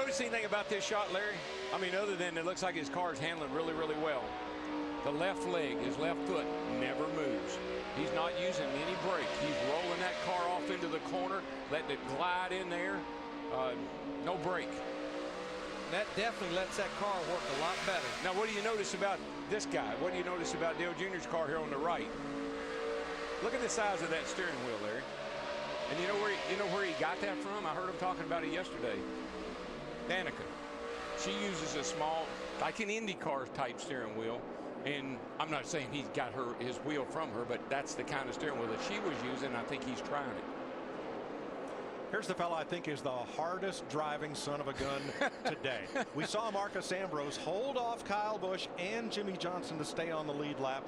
notice anything about this shot, Larry? I mean, other than it looks like his car is handling really, really well. The left leg, his left foot, never moves. He's not using any brake. He's rolling that car off into the corner, letting it glide in there. No brake. That definitely lets that car work a lot better. Now, what do you notice about this guy? What do you notice about Dale Jr.'s car here on the right? Look at the size of that steering wheel, Larry. And you know where he got that from? I heard him talking about it yesterday. Danica. She uses a small, like an IndyCar type steering wheel. And I'm not saying he's got his wheel from her, but that's the kind of steering wheel that she was using. I think he's trying it. Here's the fellow I think is the hardest driving son of a gun today. We saw Marcus Ambrose hold off Kyle Busch and Jimmy Johnson to stay on the lead lap,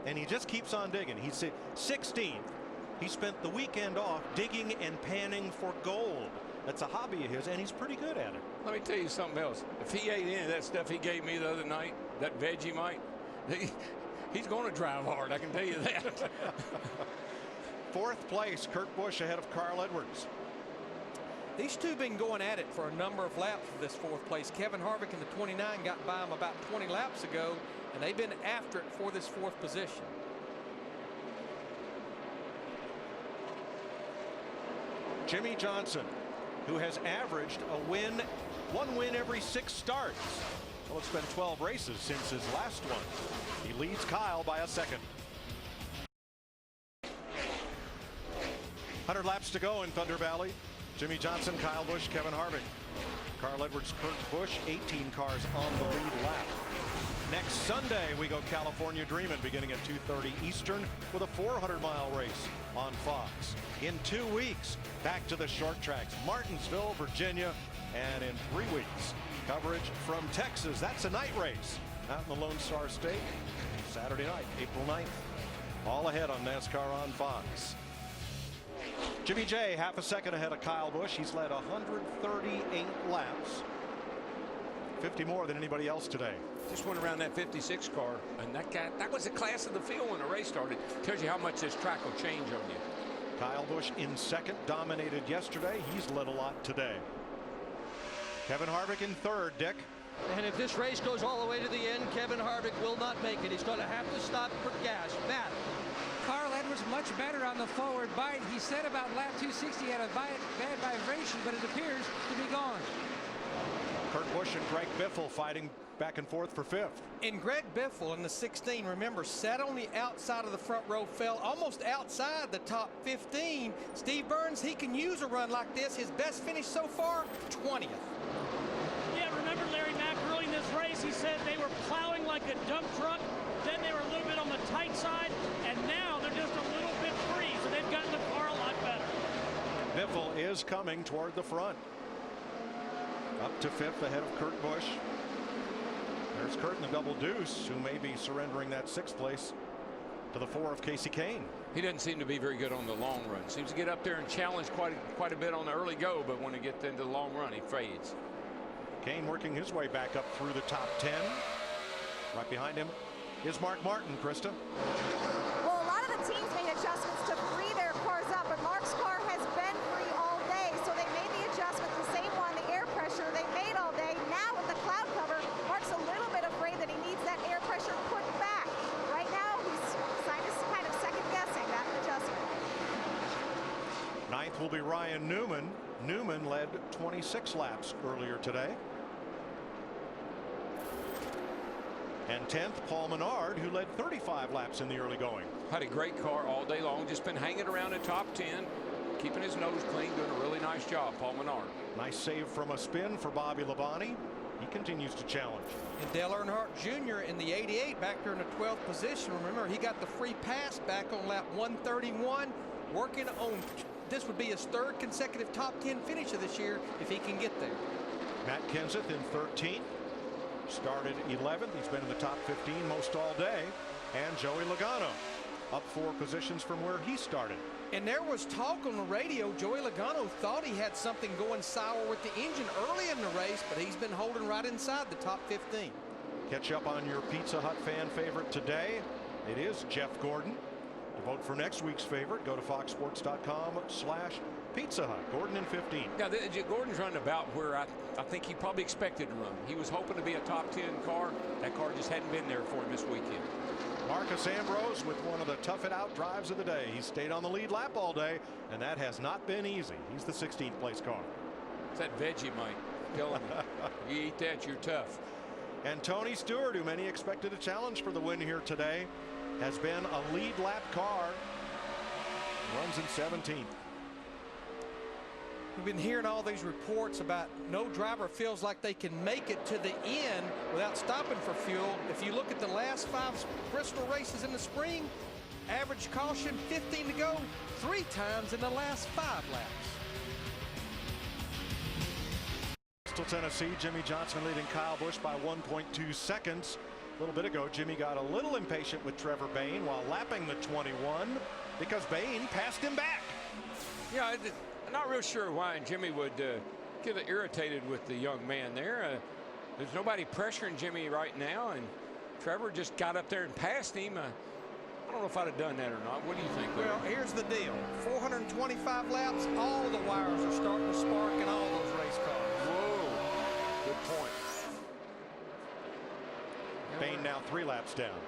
and he just keeps on digging. He's 16th. He spent the weekend off digging and panning for gold. That's a hobby of his, and he's pretty good at it. Let me tell you something else. If he ate any of that stuff he gave me the other night, that Vegemite, he's going to drive hard, I can tell you that. 4th place, Kurt Busch ahead of Carl Edwards. These two been going at it for a number of laps for this 4th place. Kevin Harvick in the 29 got by him about 20 laps ago, and they've been after it for this 4th position. Jimmy Johnson, who has averaged one win every 6 starts. So it's been 12 races since his last one. He leads Kyle by a second. 100 laps to go in Thunder Valley. Jimmy Johnson, Kyle Busch, Kevin Harvick. Carl Edwards, Kurt Busch, 18 cars on the lead lap. Next Sunday, we go California Dreamin', beginning at 2:30 Eastern with a 400-mile race on Fox. In 2 weeks, back to the short tracks, Martinsville, Virginia, and in 3 weeks, coverage from Texas. That's a night race out in the Lone Star State. Saturday night, April 9th. All ahead on NASCAR on Fox. Jimmy J, half a second ahead of Kyle Busch. He's led 138 laps. 50 more than anybody else today. Just went around that 56 car, and that was the class of the field when the race started. Tells you how much this track will change on you. Kyle Busch in second, dominated yesterday. He's led a lot today. Kevin Harvick in third, Dick. And if this race goes all the way to the end, Kevin Harvick will not make it. He's going to have to stop for gas. Matt. Carl Edwards much better on the forward bite. He said about lap 260 he had a bad vibration, but it appears to be gone. Kurt Busch and Greg Biffle fighting back and forth for 5th. And Greg Biffle in the 16, remember, sat on the outside of the front row, fell almost outside the top 15. Steve Burns, he can use a run like this. His best finish so far, 20th. Yeah, remember Larry Mack early in this race, he said they were plowing like a dump truck. Then they were a little bit on the tight side, and now they're just a little bit free, so they've gotten the car a lot better. Biffle is coming toward the front. Up to 5th ahead of Kurt Busch. There's Kurt in the double deuce, who may be surrendering that 6th place to the 4 of Casey Kane. He doesn't seem to be very good on the long run. Seems to get up there and challenge quite a bit on the early go, but when he gets into the long run, he fades. Kane working his way back up through the top 10. Right behind him is Mark Martin, Krista. Well, a lot of the teams made adjustments to free their cars up, but Mark's car has been free all day, so they made the adjustment, the same one, the air pressure they made all day. Now with the cloud cover, Mark's a little bit afraid that he needs that air pressure put back. Right now, he's kind of second-guessing that adjustment. 9th will be Ryan Newman. Newman led 26 laps earlier today. And 10th, Paul Menard, who led 35 laps in the early going. Had a great car all day long. Just been hanging around the top 10, keeping his nose clean, doing a really nice job, Paul Menard. Nice save from a spin for Bobby Labonte. He continues to challenge. And Dale Earnhardt Jr. in the 88 back there in the 12th position. Remember, he got the free pass back on lap 131, working on, this would be his 3rd consecutive top 10 finish of this year if he can get there. Matt Kenseth in 13th. Started 11th. He's been in the top 15 most all day. And Joey Logano up 4 positions from where he started. And there was talk on the radio. Joey Logano thought he had something going sour with the engine early in the race, but he's been holding right inside the top 15. Catch up on your Pizza Hut fan favorite today. It is Jeff Gordon. To vote for next week's favorite, go to foxsports.com/ Pizza Hut. Gordon in 15. Yeah, Gordon's running about where I think he probably expected to run. He was hoping to be a top 10 car. That car just hadn't been there for him this weekend. Marcus Ambrose with one of the tough it out drives of the day. He stayed on the lead lap all day, and that has not been easy. He's the 16th place car. It's that Vegemite. Telling you, you eat that, you're tough. And Tony Stewart, who many expected a challenge for the win here today, has been a lead lap car. Runs in 17th. We've been hearing all these reports about no driver feels like they can make it to the end without stopping for fuel. If you look at the last 5 Bristol races in the spring, average caution 15 to go 3 times in the last 5 laps. Bristol, Tennessee, Jimmy Johnson leading Kyle Busch by 1.2 seconds. A little bit ago, Jimmy got a little impatient with Trevor Bayne while lapping the 21 because Bayne passed him back. Yeah, I'm not real sure why Jimmy would get irritated with the young man there. There's nobody pressuring Jimmy right now, and Trevor just got up there and passed him. I don't know if I'd have done that or not. What do you think? Well, here's the deal. 425 laps, all the wires are starting to spark in all those race cars. Whoa, good point. Bayne now 3 laps down.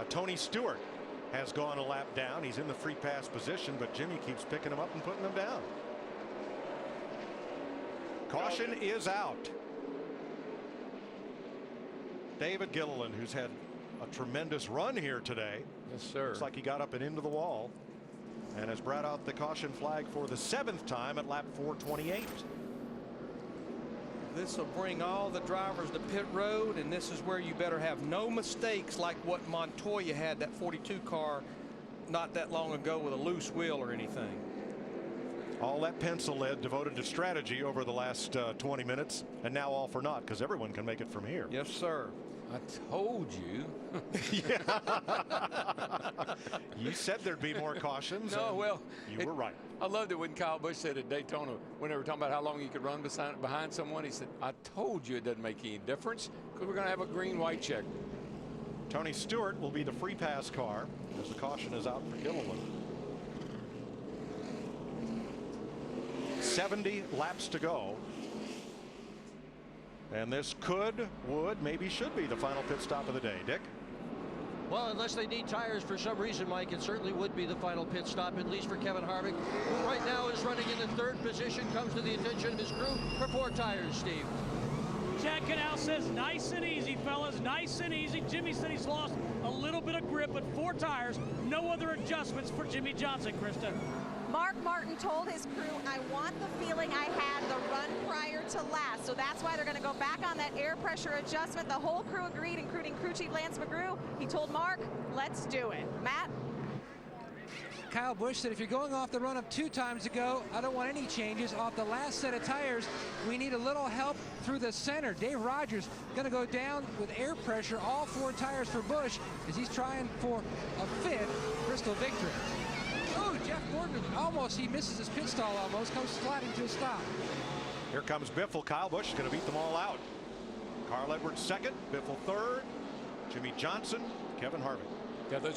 Tony Stewart has gone a lap down. He's in the free pass position, but Jimmy keeps picking him up and putting him down. Caution is out. David Gilliland, who's had a tremendous run here today. Yes, sir. Looks like he got up and into the wall and has brought out the caution flag for the 7th time at lap 428. This will bring all the drivers to pit road, and this is where you better have no mistakes like what Montoya had, that 42 car not that long ago with a loose wheel or anything. All that pencil lead devoted to strategy over the last 20 minutes, and now all for naught because everyone can make it from here. Yes, sir. I told you. You said there'd be more cautions. No, well, you were right. I loved it when Kyle Busch said at Daytona, when they were talking about how long you could run behind someone, he said, I told you it doesn't make any difference because we're going to have a green-white check. Tony Stewart will be the free pass car as the caution is out for Gilliland. 70 laps to go. And this could, would, maybe should be the final pit stop of the day. Dick? Well, unless they need tires for some reason, Mike, it certainly would be the final pit stop, at least for Kevin Harvick, who right now is running in the 3rd position, comes to the attention of his crew for 4 tires, Steve. Chad Canal says nice and easy, fellas, nice and easy. Jimmy said he's lost a little bit of grip, but 4 tires, no other adjustments for Jimmy Johnson, Krista. Mark Martin told his crew, I want the feeling I had the run prior to last. So that's why they're going to go back on that air pressure adjustment. The whole crew agreed, including crew chief Lance McGrew. He told Mark, let's do it. Matt? Kyle Busch said if you're going off the run of 2 times ago, I don't want any changes. Off the last set of tires, we need a little help through the center. Dave Rogers going to go down with air pressure, all 4 tires for Busch as he's trying for a 5th Bristol victory. Oh, Jeff Gordon almost, he misses his pit stall almost, comes sliding to a stop. Here comes Biffle. Kyle Busch is going to beat them all out. Carl Edwards 2nd, Biffle 3rd, Jimmy Johnson, Kevin Harvick. Yeah, those